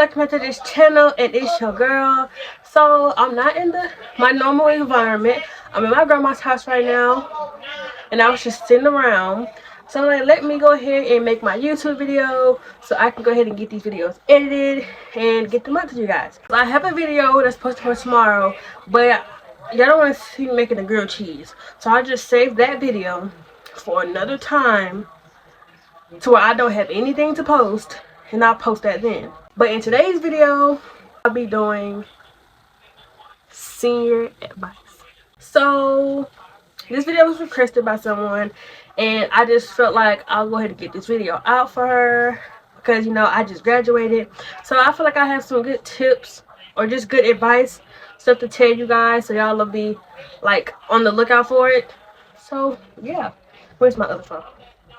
welcome to this channel, and it's your girl. So I'm not in my normal environment. I'm in my grandma's house right now, and I was just sitting around. So I'm like, let me go ahead and make my YouTube video so I can go ahead and get these videos edited and get them up to you guys. So I have a video that's posted for tomorrow, but y'all don't want to see me making the grilled cheese, so I just saved that video for another time to where I don't have anything to post, and I'll post that then. But in today's video, I'll be doing senior advice. So this video was requested by someone, and I just felt like I'll go ahead and get this video out for her because, you know, I just graduated. So I feel like I have some good tips or just good advice, stuff to tell you guys, so y'all will be like on the lookout for it. So yeah, where's my other phone?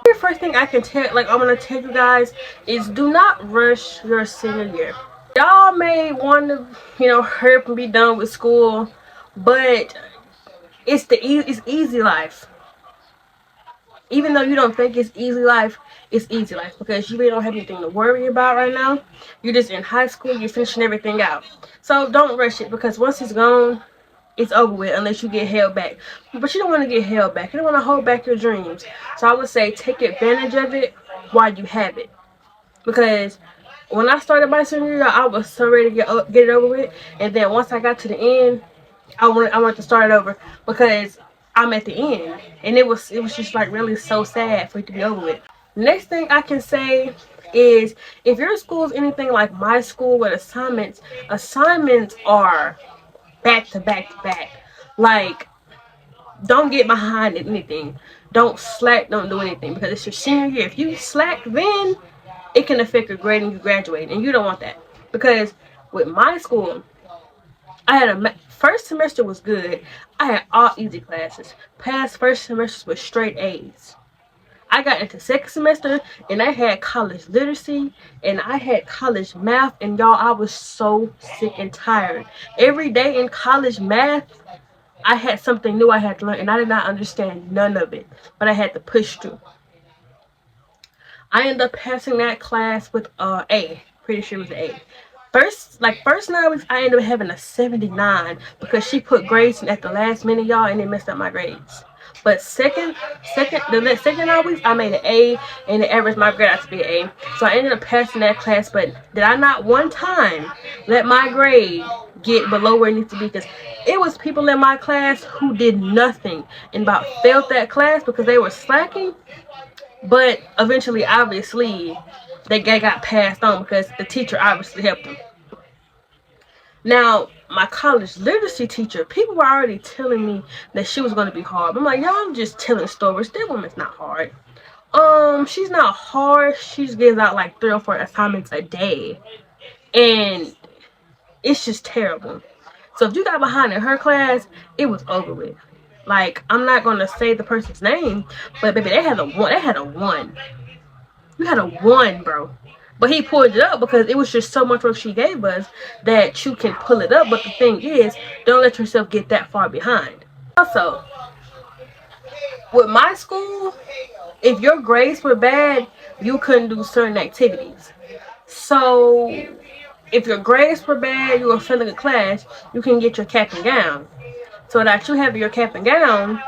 The first thing I'm gonna tell you guys is, do not rush your senior year. Y'all may want to, you know, hurry up and be done with school, but it's easy life. Even though you don't think it's easy life, it's easy life because you really don't have anything to worry about right now. You're just in high school, you're finishing everything out. So don't rush it, because once it's gone, it's over with unless you get held back. But you don't want to get held back. You don't want to hold back your dreams. So I would say take advantage of it while you have it. Because when I started my senior year, I was so ready to get it over with. And then once I got to the end, I wanted to start it over because I'm at the end. And it was just like really so sad for it to be over with. Next thing I can say is, if your school is anything like my school with assignments are back to back to back. Like, don't get behind in anything. Don't slack, don't do anything, because it's your senior year. If you slack, then it can affect your grade and you graduate, and you don't want that. Because with my school, I had first semester was good. I had all easy classes. Past first semesters with straight A's. I got into second semester and I had college literacy and I had college math, and y'all, I was so sick and tired. Every day in college math, I had something new I had to learn, and I did not understand none of it, but I had to push through. I ended up passing that class with A. Pretty sure it was an A. First 9 weeks, I ended up having a 79 because she put grades in at the last minute, y'all, and it messed up my grades. But the second 9 weeks, I made an A, and it averaged my grade out to be an A. So I ended up passing that class, but did I not one time let my grade get below where it needs to be? Because it was people in my class who did nothing and about failed that class because they were slacking. But eventually, obviously, they got passed on because the teacher obviously helped them. Now, my college literacy teacher, people were already telling me that she was going to be hard. I'm like, y'all just telling stories. That woman's not hard. She's not hard. She just gives out like 3 or 4 assignments a day. And it's just terrible. So if you got behind in her class, it was over with. Like, I'm not going to say the person's name, but baby, they had a 1. They had a 1. You had a 1, bro. But he pulled it up because it was just so much work she gave us that you can pull it up. But the thing is, don't let yourself get that far behind. Also, with my school, if your grades were bad, you couldn't do certain activities. So if your grades were bad, you were failing a class, you can get your cap and gown. So that you have your cap and gown,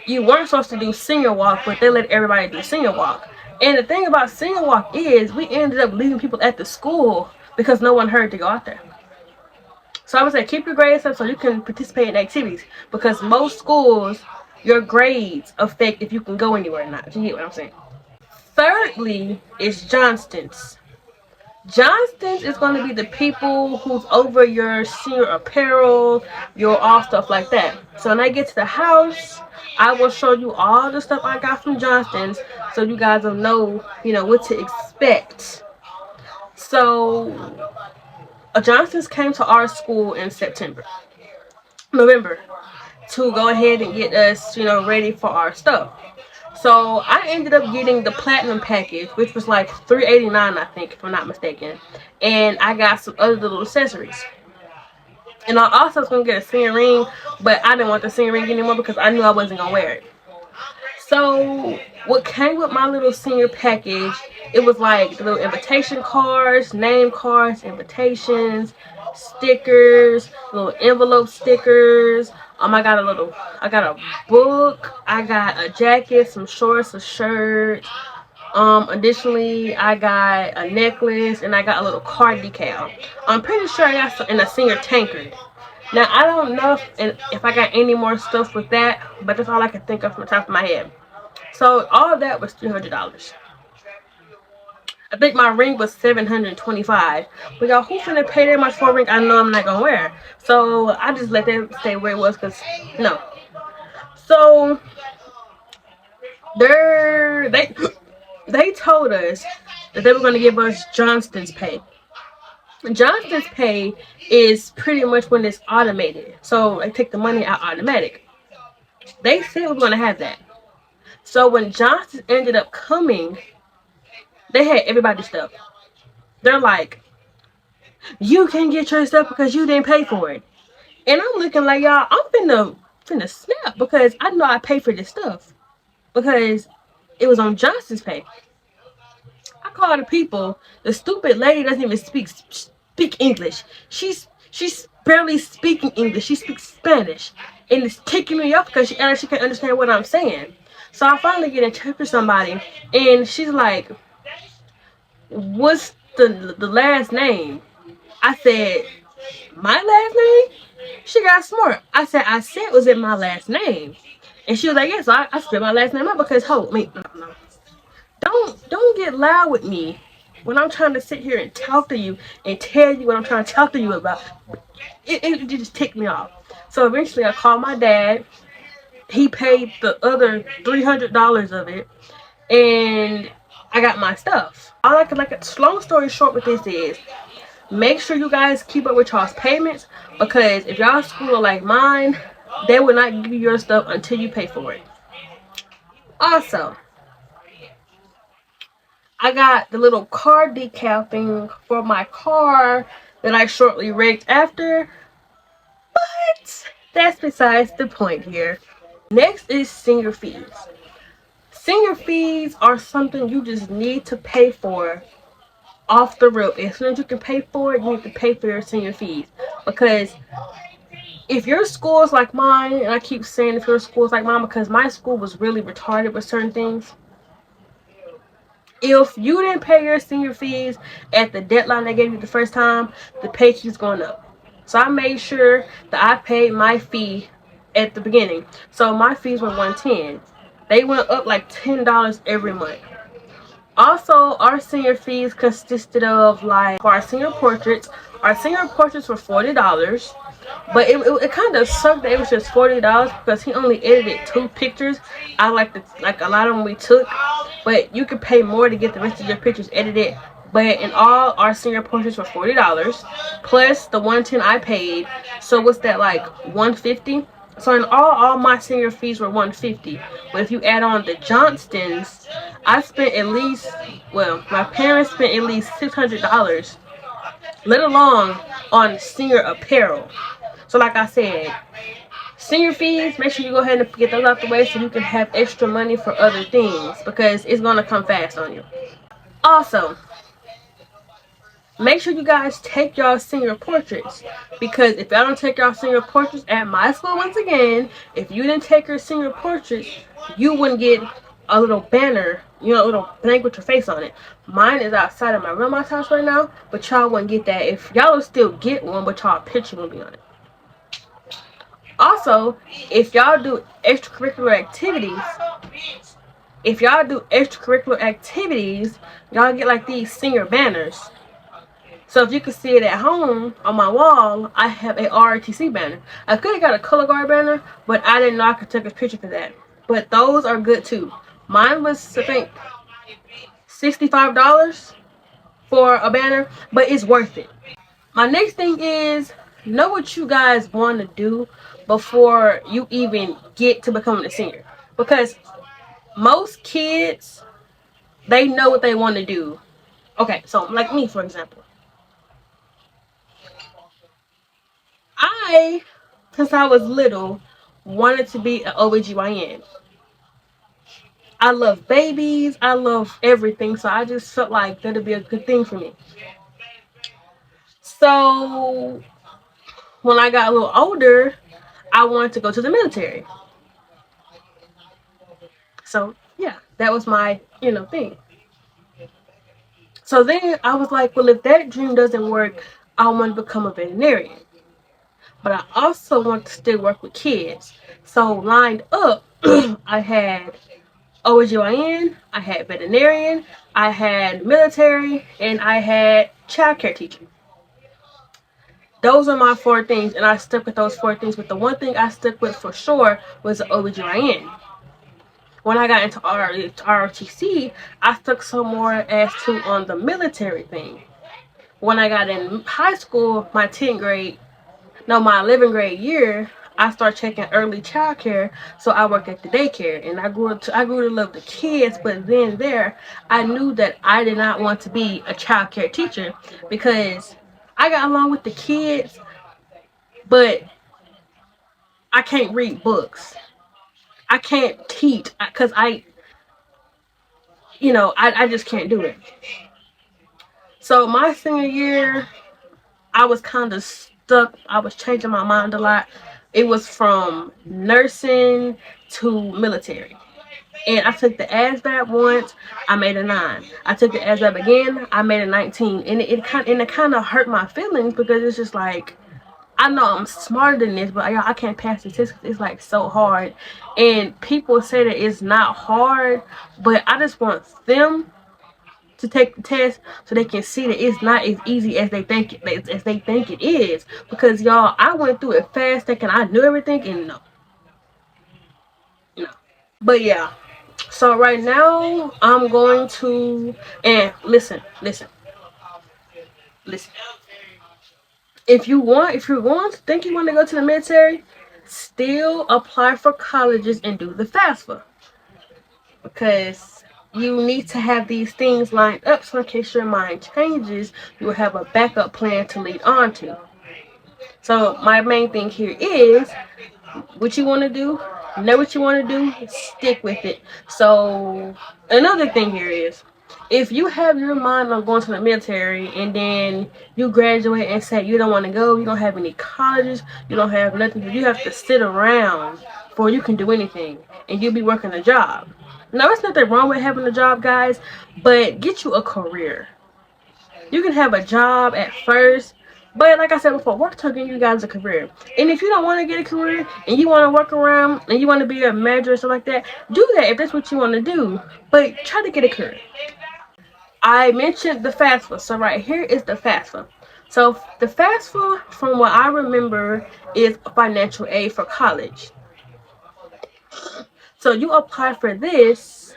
you weren't supposed to do senior walk, but they let everybody do senior walk. And the thing about senior walk is, we ended up leaving people at the school because no one heard to go out there. So I would say keep your grades up so you can participate in activities, because most schools, your grades affect if you can go anywhere or not. If you get what I'm saying. Thirdly is jostens. Jostens is going to be the people who's over your senior apparel, your all stuff like that. So when I get to the house, I will show you all the stuff I got from Jostens so you guys will know, you know, what to expect. So, Jostens came to our school in November, to go ahead and get us, you know, ready for our stuff. So, I ended up getting the platinum package, which was like $3.89, I think, if I'm not mistaken. And I got some other little accessories. And I also was going to get a senior ring, but I didn't want the senior ring anymore because I knew I wasn't going to wear it. So what came with my little senior package, it was like the little invitation cards, name cards, invitations, stickers, little envelope stickers. I got a book, I got a jacket, some shorts, a shirt. Additionally, I got a necklace and I got a little card decal. I'm pretty sure I got some in a senior tankard. Now I don't know if I got any more stuff with that, but that's all I can think of from the top of my head. So all of that was $300. I think my ring was $725. But y'all, who finna pay that much for a ring I know I'm not gonna wear? So I just let that stay where it was, cause no. So they told us that they were gonna give us Johnston's pay. Johnston's pay is pretty much when it's automated. So they take the money out automatic. They said we we're gonna have that. So when Johnston ended up coming, they had everybody's stuff. They're like, you can't get your stuff because you didn't pay for it. And I'm looking like, y'all, I'm finna snap because I know I paid for this stuff. Because it was on Johnston's pay. I call the people, the stupid lady doesn't even speak English. She's barely speaking English. She speaks Spanish. And it's kicking me off because she can't understand what I'm saying. So I finally get in touch with somebody and she's like, what's the last name? I said, my last name? She got smart. I said was it my last name? And she was like, yes, I spelled my last name out because no. Don't get loud with me when I'm trying to sit here and talk to you and tell you what I'm trying to talk to you about. It just ticked me off. So eventually I called my dad. He paid the other $300 of it, and I got my stuff. All I could long story short with this is, make sure you guys keep up with y'all's payments, because if y'all school are like mine, they will not give you your stuff until you pay for it. Also, I got the little car decal thing for my car that I shortly wrecked after, but that's besides the point here. Next is senior fees. Senior fees are something you just need to pay for off the rip. As soon as you can pay for it, you need to pay for your senior fees. Because if your school is like mine, and I keep saying if your school is like mine because my school was really retarded with certain things. If you didn't pay your senior fees at the deadline they gave you the first time, the pay keeps going up. So I made sure that I paid my fee at the beginning. So my fees were $110. They went up like $10 every month. Also, our senior fees consisted of like our senior portraits. Our senior portraits were $40. But it kind of sucked that it was just $40 because he only edited 2 pictures. I like a lot of them we took, but you could pay more to get the rest of your pictures edited. But in all, our senior portraits were $40 plus the $110 I paid. So what's that, like $150? So in all my senior fees were $150. But if you add on the Johnstons, I spent at least, well, my parents spent at least $600, let alone on senior apparel. So like I said, senior fees, make sure you go ahead and get those out the way so you can have extra money for other things, because it's going to come fast on you. Also, make sure you guys take y'all senior portraits, because if y'all don't take y'all senior portraits at my school, once again, if you didn't take your senior portraits, you wouldn't get a little banner, you know, a little blank with your face on it. Mine is outside of my grandma's house right now, but y'all wouldn't get that. If y'all would still get one, but y'all picture will be on it. Also, if y'all do extracurricular activities, y'all get like these senior banners. So if you can see it at home on my wall, I have a ROTC banner. I could have got a color guard banner, but I didn't know I could take a picture for that. But those are good too. Mine was, I think, $65 for a banner, but it's worth it. My next thing is, know what you guys want to do before you even get to becoming a senior. Because most kids, they know what they want to do. Okay, so like me, for example. Since I was little, wanted to be an OBGYN. I love babies. I love everything. So I just felt like that'd be a good thing for me. So when I got a little older, I wanted to go to the military. So yeah, that was my, thing. So then I was like, well, if that dream doesn't work, I want to become a veterinarian. But I also want to still work with kids. So lined up, I had OBGYN, I had veterinarian, I had military, and I had childcare teacher. Those are my four things, and I stuck with those four things. But the one thing I stuck with for sure was the OBGYN. When I got into ROTC, I stuck some more as to on the military thing. When I got in high school, my 11th grade year, I started checking early child care, so I worked at the daycare, and I grew to love the kids. But then I knew that I did not want to be a child care teacher because I got along with the kids, but I can't read books. I can't teach because I just can't do it. So my senior year, I was kind of stuck. I was changing my mind a lot. It was from nursing to military. And I took the ASVAB once, I made a 9. I took the ASVAB again, I made a 19. And it kind of hurt my feelings because it's just like, I know I'm smarter than this, but I can't pass the test. It's like so hard. And people say that it's not hard, but I just want them to take the test so they can see that it's not as easy as they think it is. Because y'all, I went through it fast thinking I knew everything, and no. But yeah, so right now I'm going to, and listen. If you're going to think you want to go to the military, still apply for colleges and do the FASFA, because you need to have these things lined up so in case your mind changes, you will have a backup plan to lead on to. So my main thing here is what you want to do, know what you want to do, stick with it. So another thing here is, if you have your mind on going to the military and then you graduate and say you don't want to go, you don't have any colleges, you don't have nothing, you have to sit around before you can do anything, and you'll be working a job. Now, there's nothing wrong with having a job, guys, but get you a career. You can have a job at first, but like I said before, work to get you guys a career. And if you don't want to get a career and you want to work around and you want to be a manager or something like that, do that if that's what you want to do. But try to get a career. I mentioned the FAFSA, so right here is the FAFSA. So the FAFSA, from what I remember, is financial aid for college. So you apply for this.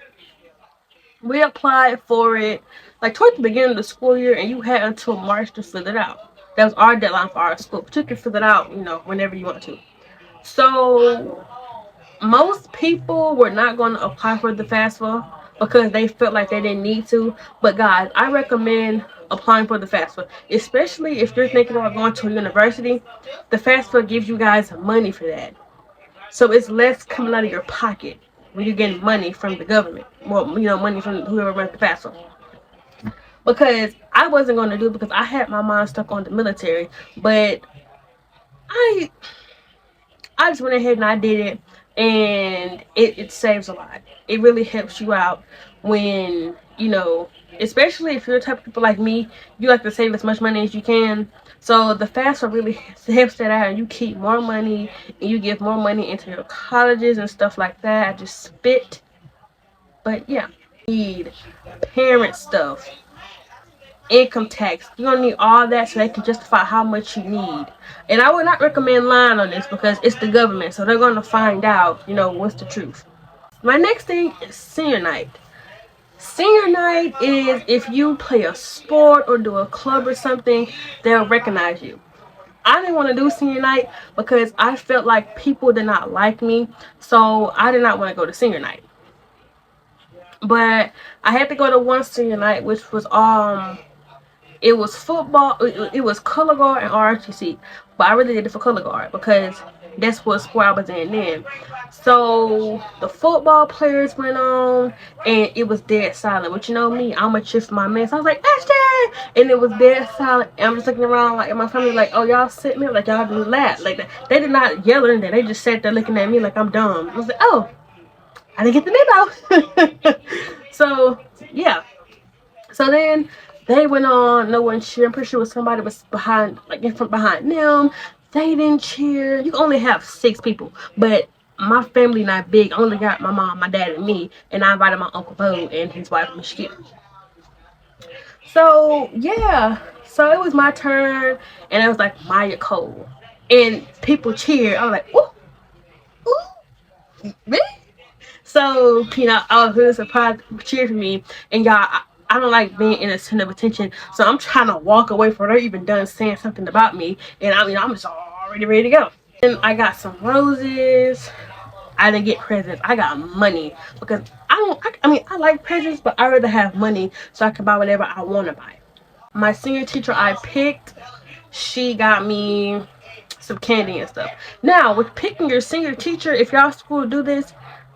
We applied for it like towards the beginning of the school year, and you had until March to fill it out. That was our deadline for our school. But you can fill it out, whenever you want to. So most people were not going to apply for the FAFSA because they felt like they didn't need to. But guys, I recommend applying for the FAFSA, especially if you're thinking about going to a university. The FAFSA gives you guys money for that, so it's less coming out of your pocket when you're getting money from the government. Well, money from whoever runs the FAFSA. Because I wasn't going to do it because I had my mind stuck on the military, but I just went ahead and I did it, and it saves a lot. It really helps you out when, especially if you're the type of people like me, you like to save as much money as you can. So the FAFSA really helps that out, and you keep more money, and you give more money into your colleges and stuff like that. I just spit. But yeah, need parent stuff, income tax. You're gonna need all that so they can justify how much you need. And I would not recommend lying on this because it's the government, so they're gonna find out, what's the truth. My next thing is senior night. Senior night is if you play a sport or do a club or something, they'll recognize you. I didn't want to do senior night because I felt like people did not like me, so I did not want to go to senior night. But I had to go to one senior night, which was it was football. It was color guard and ROTC, but I really did it for color guard because That's what sport I was in then. So the football players went on, and it was dead silent. But you know me, I'm a cheer for my man. So I was like, Ashton! And it was dead silent. And I'm just looking around, like, and my family, like, oh, y'all sit me? Like, y'all didn't laugh. Like, they did not yell or anything. They just sat there looking at me like I'm dumb. I was like, oh, I didn't get the memo. So, yeah. So then they went on, no one cheered. I'm pretty sure it was somebody was behind, like in front behind them. They didn't cheer. You can only have 6 people. But my family not big. I only got my mom, my dad, and me. And I invited my Uncle Bo and his wife, Michelle. So, yeah. So it was my turn. And it was like Maya Cole. And people cheered. I was like, ooh, ooh, really? So, you know, I was really surprised, cheered for me. And y'all, I don't like being in the center of attention. So I'm trying to walk away before they're even done saying something about me. And I mean, I'm just already ready to go. And I got some roses. I didn't get presents. I got money. Because I mean, I like presents, but I rather have money so I can buy whatever I want to buy. My senior teacher I picked, she got me some candy and stuff. Now, with picking your senior teacher, if y'all school do this,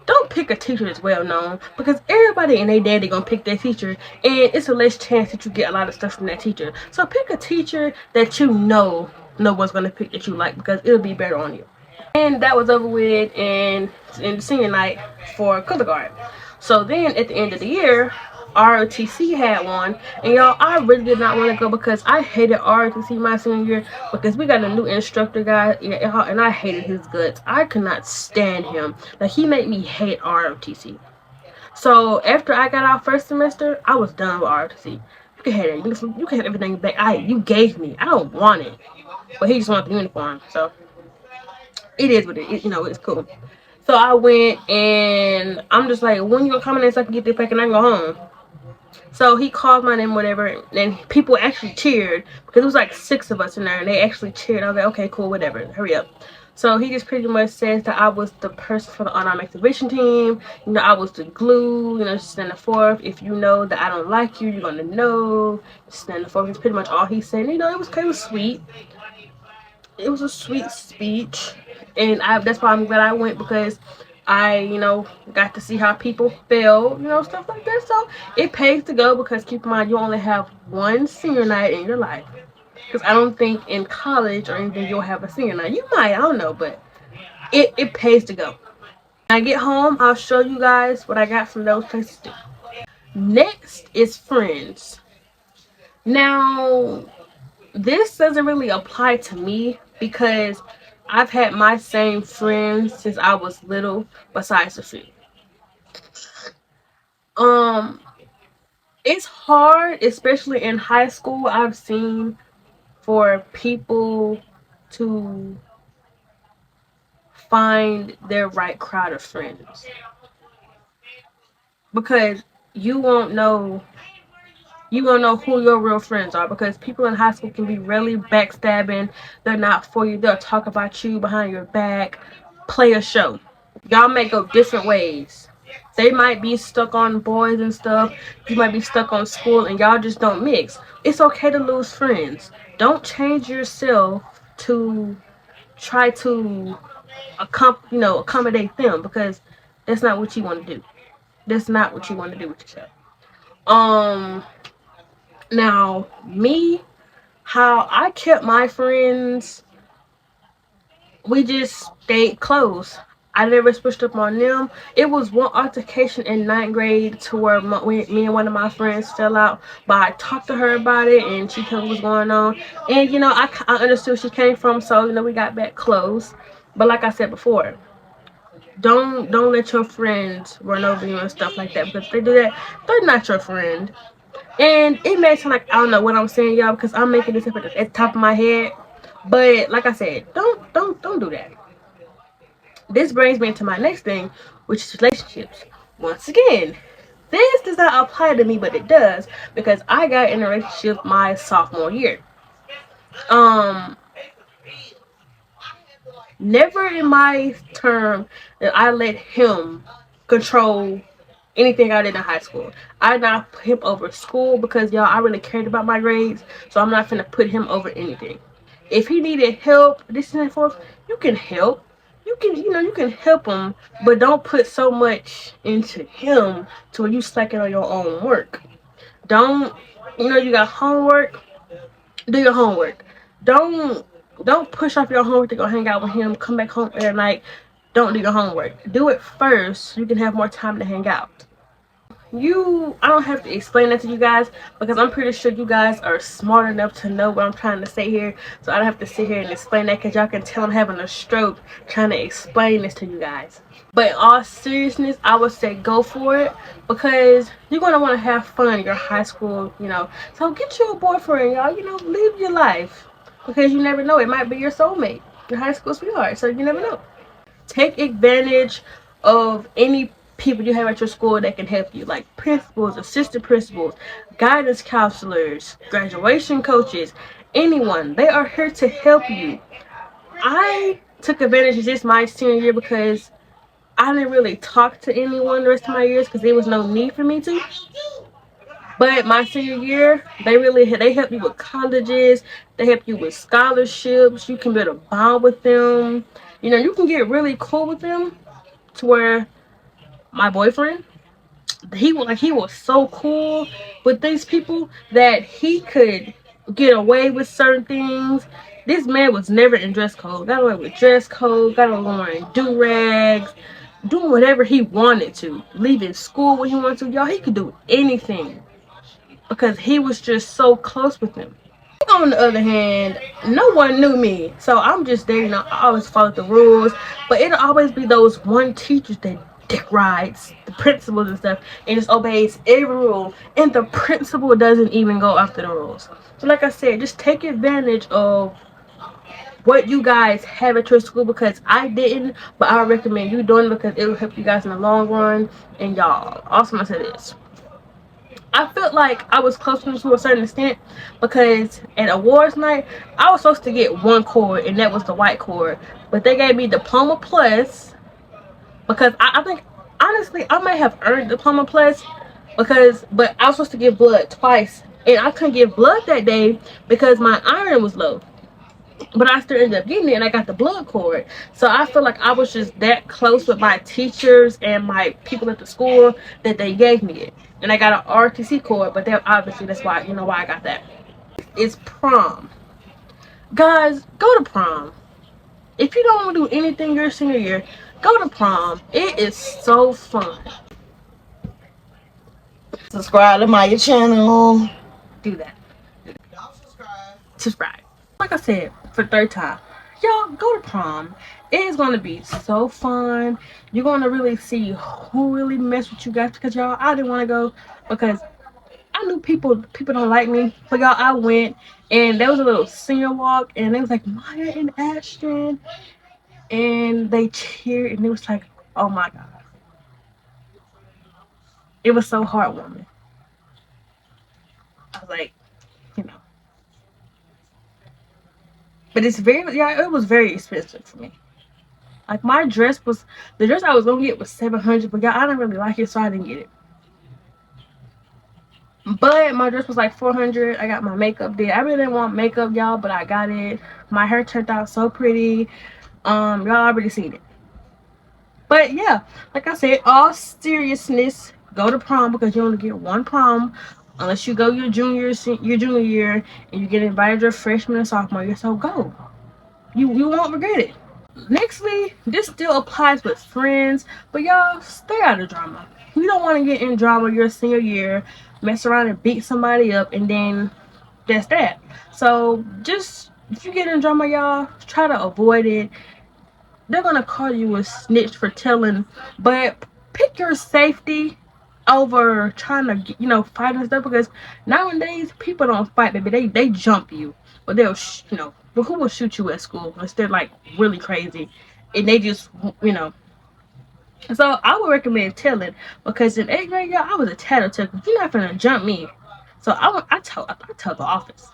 don't pick a teacher that's well known, because everybody and their daddy gonna pick their teacher, and it's a less chance that you get a lot of stuff from that teacher. So pick a teacher that you know no one's gonna pick that you like, because it'll be better on you. And that was over with in senior night for color guard. So then at the end of the year, ROTC had one, and y'all, I really did not want to go because I hated ROTC my senior year, because we got a new instructor guy, and I hated his guts. I could not stand him. Like, he made me hate ROTC. So after I got out first semester, I was done with ROTC. You can have it. You can have everything back. You gave me. I don't want it. But he just wanted the uniform. So it is what it is. You know, it's cool. So I went, and I'm just like, when you gonna come in so I can get this back and I can go home? So he called my name, whatever, and people actually cheered, because it was like 6 of us in there, and they actually cheered. I was like, okay, cool, whatever, hurry up. So he just pretty much says that I was the person for the unarmed exhibition team. You know, I was the glue, you know, stand forth. If you know that I don't like you, you're gonna know. Stand forth. It's pretty much all he said. You know, it was sweet. It was a sweet speech, and that's why I'm glad I went, because I, you know, got to see how people feel, you know, stuff like that. So it pays to go, because keep in mind, you only have one senior night in your life. Because I don't think in college or anything you'll have a senior night. You might, I don't know, but it pays to go. When I get home, I'll show you guys what I got from those places too. Next is friends. Now, this doesn't really apply to me, because I've had my same friends since I was little, besides a few. It's hard, especially in high school, I've seen, for people to find their right crowd of friends, because you won't know who your real friends are, because people in high school can be really backstabbing. They're not for you. They'll talk about you behind your back, play a show. Y'all may go different ways. They might be stuck on boys and stuff. You might be stuck on school, and y'all just don't mix. It's okay to lose friends. Don't change yourself to try to accommodate them, because that's not what you want to do. That's not what you want to do with yourself. Now, me, how I kept my friends, we just stayed close. I never switched up on them. It was one altercation in 9th grade to where me and one of my friends fell out, but I talked to her about it, and she told me what was going on. And, you know, I understood where she came from, so, you know, we got back close. But like I said before, don't let your friends run over you and stuff like that, because if they do that, they're not your friend. And it may sound like I don't know what I'm saying, y'all, because I'm making this up at the top of my head. But like I said, don't do that. This brings me into my next thing, which is relationships. Once again, this does not apply to me, but it does, because I got in a relationship my sophomore year. Never in my term that I let him control anything I did in high school. I did not put him over school, because y'all, I really cared about my grades, so I'm not finna put him over anything. If he needed help, this and that forth, you can help. You can help him, but don't put so much into him to where you slacking on your own work. Don't, you got homework, do your homework. Don't don't push off your homework to go hang out with him, come back home every night. Don't do your homework. Do it first so you can have more time to hang out. I don't have to explain that to you guys because I'm pretty sure you guys are smart enough to know what I'm trying to say here, so I don't have to sit here and explain that because y'all can tell I'm having a stroke trying to explain this to you guys. But in all seriousness, I would say go for it because you're going to want to have fun in your high school. So get you a boyfriend, y'all. Live your life because you never know. It might be your soulmate, your high school sweetheart, so you never know. Take advantage of any people you have at your school that can help you, like principals, assistant principals, guidance counselors, graduation coaches, anyone. They are here to help you. I took advantage of this my senior year because I didn't really talk to anyone the rest of my years because there was no need for me to. But my senior year, they help you with colleges, they help you with scholarships. You can build a bond with them. You can get really cool with them to where my boyfriend, he was so cool with these people that he could get away with certain things. This man was never in dress code. Got away with dress code, got away wearing do-rags, doing whatever he wanted to, leaving school when he wanted to. Y'all, he could do anything because he was just so close with them. On the other hand, no one knew me, so I'm just there. I always followed the rules, but it'll always be those one teachers that dick rides the principals and stuff and just obeys every rule, and the principal doesn't even go after the rules. So like I said, just take advantage of what you guys have at your school because I didn't, but I recommend you doing it because it will help you guys in the long run. And y'all, also I say this, I felt like I was close to a certain extent because at awards night, I was supposed to get one cord, and that was the white cord. But they gave me Diploma Plus because I think, honestly, I may have earned Diploma Plus but I was supposed to give blood twice. And I couldn't give blood that day because my iron was low. But I still ended up getting it, and I got the blood cord. So I feel like I was just that close with my teachers and my people at the school that they gave me it. And I got an RTC cord, but obviously that's why why I got that. It's prom. Guys, go to prom. If you don't want to do anything your senior year, go to prom. It is so fun. Subscribe to my channel. Do that. Subscribe. Like I said, for the third time, y'all go to prom. It is going to be so fun. You're going to really see who really mess with you guys because y'all, I didn't want to go because I knew people don't like me. But y'all, I went and there was a little senior walk and it was like Maya and Ashton and they cheered and it was like, oh my god. It was so heartwarming. I was like, you know. But it was very expensive for me. Like the dress I was gonna get was $700, but y'all, I didn't really like it, so I didn't get it. But my dress was like $400. I got my makeup did. I really didn't want makeup, y'all, but I got it. My hair turned out so pretty. Y'all already seen it. But yeah, like I said, all seriousness, go to prom because you only get one prom, unless you go your junior year and you get invited your freshman and sophomore year. So go. You won't regret it. Nextly, this still applies with friends, but y'all stay out of drama. You don't want to get in drama your senior year, mess around and beat somebody up, and then that's that. So just if you get in drama, y'all try to avoid it. They're gonna call you a snitch for telling, but pick your safety over trying to fight and stuff because nowadays people don't fight, baby. They jump you, but but who will shoot you at school unless they're like really crazy and they just you know so I would recommend telling because in 8th grade, y'all, I was a tattletale. You're not gonna jump me. So I tell the office,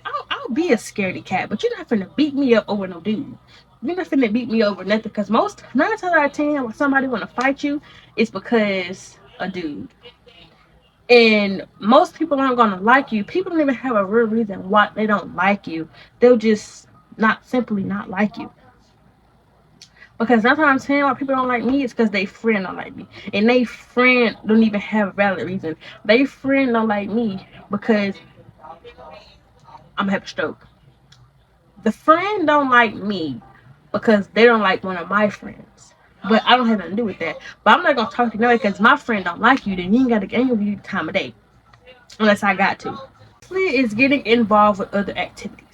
I'll be a scaredy cat, but you're not gonna beat me up over no dude. You're not gonna beat me over nothing because most 9 times out of 10 when somebody wanna fight you, it's because a dude. And most people aren't gonna like you. People don't even have a real reason why they don't like you. They'll just not simply not like you. Because sometimes saying why people don't like me is because they friend don't like me. And they friend don't even have a valid reason. They friend don't like me because I'm gonna have a stroke. The friend don't like me because they don't like one of my friends. But I don't have nothing to do with that. But I'm not gonna talk to you because my friend don't like you, then you ain't gotta give you the time of day. Unless I got to. Is getting involved with other activities.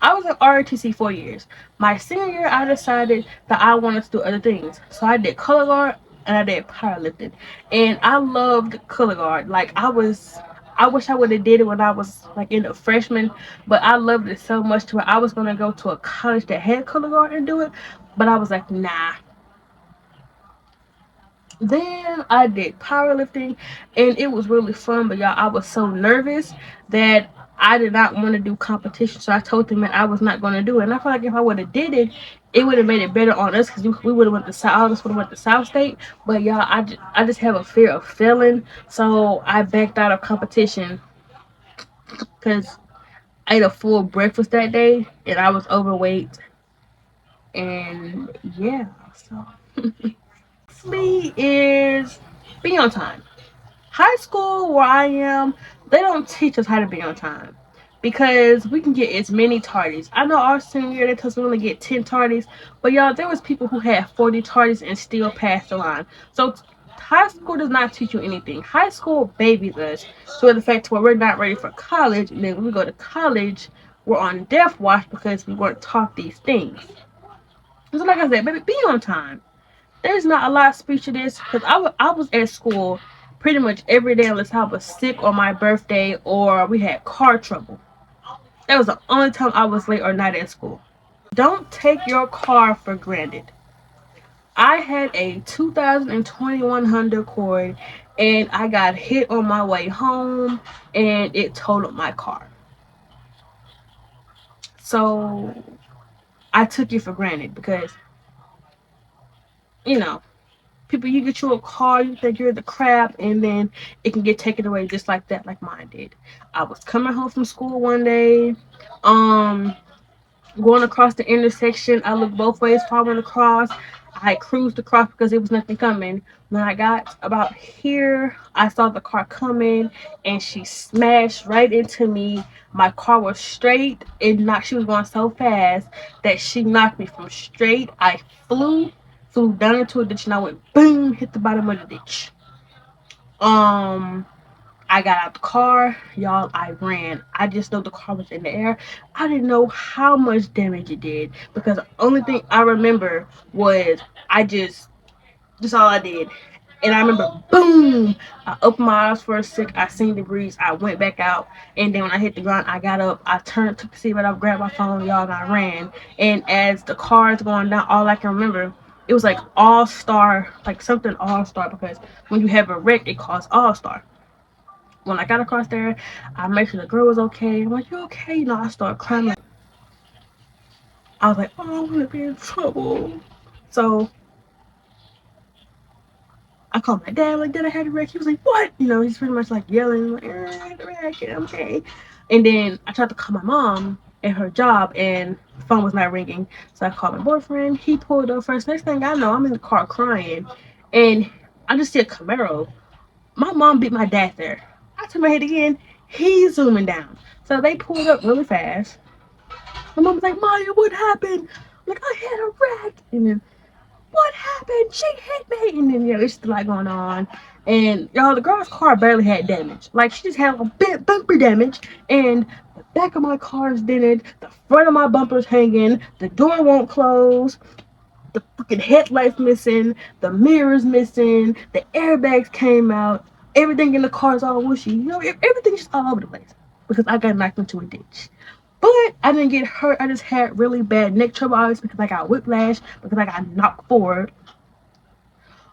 I was in ROTC 4 years. My senior year, I decided that I wanted to do other things. So I did color guard and I did powerlifting, and I loved color guard. Like I wish I would have did it when I was like in the freshman, but I loved it so much to where I was gonna go to a college that had color guard and do it, but I was like, nah. Then I did powerlifting and it was really fun, but y'all, I was so nervous that I did not want to do competition. So I told them that I was not going to do it. And I feel like if I would have did it, it would have made it better on us because we would have went to South. All of us would have went to South State. But y'all, I just have a fear of failing, so I backed out of competition because I ate a full breakfast that day and I was overweight. And yeah, so Lee is be on time. High school where I am, they don't teach us how to be on time because we can get as many tardies. I know our senior year they told us we only get 10 tardies, but y'all, there was people who had 40 tardies and still passed the line. So high school does not teach you anything. High school babies us to the fact where we're not ready for college, and then when we go to college, we're on death watch because we weren't taught these things. So like I said, baby, be on time. There's not a lot of speech to this because I was at school pretty much every day unless I was sick on my birthday or we had car trouble. That was the only time I was late or not at school. Don't take your car for granted. I had a 2021 Honda Accord and I got hit on my way home and it totaled my car. So I took it for granted because, you know, people, you get you a car, you think you're the crap, and then it can get taken away just like that, like mine did. I was coming home from school one day, um, going across the intersection. I looked both ways following across. I cruised across because there was nothing coming. When I got about here, I saw the car coming, and she smashed right into me. My car was straight, and not she was going so fast that she knocked me from straight. I flew down into a ditch, and I went boom, hit the bottom of the ditch. Um, I got out the car, y'all. I ran. I just know the car was in the air. I didn't know how much damage it did because the only thing I remember was I just all I did. And I remember, boom! I opened my eyes for a sec. I seen the breeze. I went back out, and then when I hit the ground, I got up. I turned, took the seat right off, grabbed my phone, y'all, and I ran. And as the car is going down, all I can remember, it was like All Star, like something All Star, because when you have a wreck, it calls All Star. When I got across there, I made sure the girl was okay. I'm like, you okay? You know, I started crying. Like, I was like, oh, I'm gonna be in trouble. So I called my dad, like, did I have a wreck? He was like, what? You know, he's pretty much like yelling, like, I had a wreck, I'm okay. And then I tried to call my mom at her job, and the phone was not ringing. So I called my boyfriend. He pulled up first. Next thing I know, I'm in the car crying, and I just see a Camaro. My mom beat my dad there. I turn my head again. He's zooming down. So they pulled up really fast. My mom was like, Maya, what happened? I'm like, I had a wreck. And then, what happened? She hit me. And then, it's just a lot going on. And, y'all, the girl's car barely had damage. Like, she just had a bit bumper damage. And the back of my car is dented. The front of my bumper's hanging. The door won't close. The freaking headlights missing. The mirrors missing. The airbags came out. Everything in the car is all whooshy. You know, everything's just all over the place. Because I got knocked into a ditch. But I didn't get hurt. I just had really bad neck trouble, obviously, because I got whiplash, because I got knocked forward.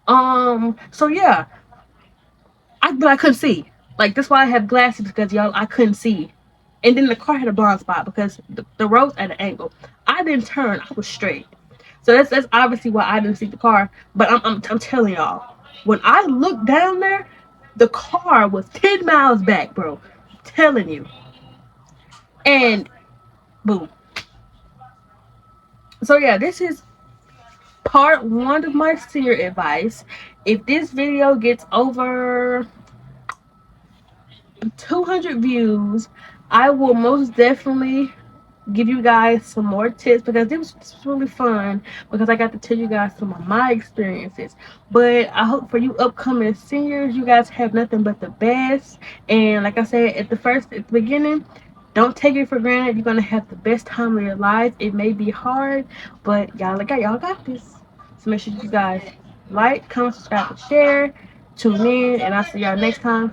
So yeah, but I couldn't see. Like, that's why I have glasses, because y'all, I couldn't see. And then the car had a blind spot because the road's at an angle. I didn't turn. I was straight. So that's obviously why I didn't see the car. But I'm telling y'all, when I looked down there, the car was 10 miles back, bro. I'm telling you. And boom. So yeah, this is part one of my senior advice. If this video gets over 200 views, I will most definitely give you guys some more tips, because this was really fun, because I got to tell you guys some of my experiences. But I hope for you upcoming seniors, you guys have nothing but the best. And like I said at the beginning, don't take it for granted. You're gonna have the best time of your life. It may be hard, but y'all got this. So make sure you guys like, comment, subscribe, and share. Tune in, and I'll see y'all next time.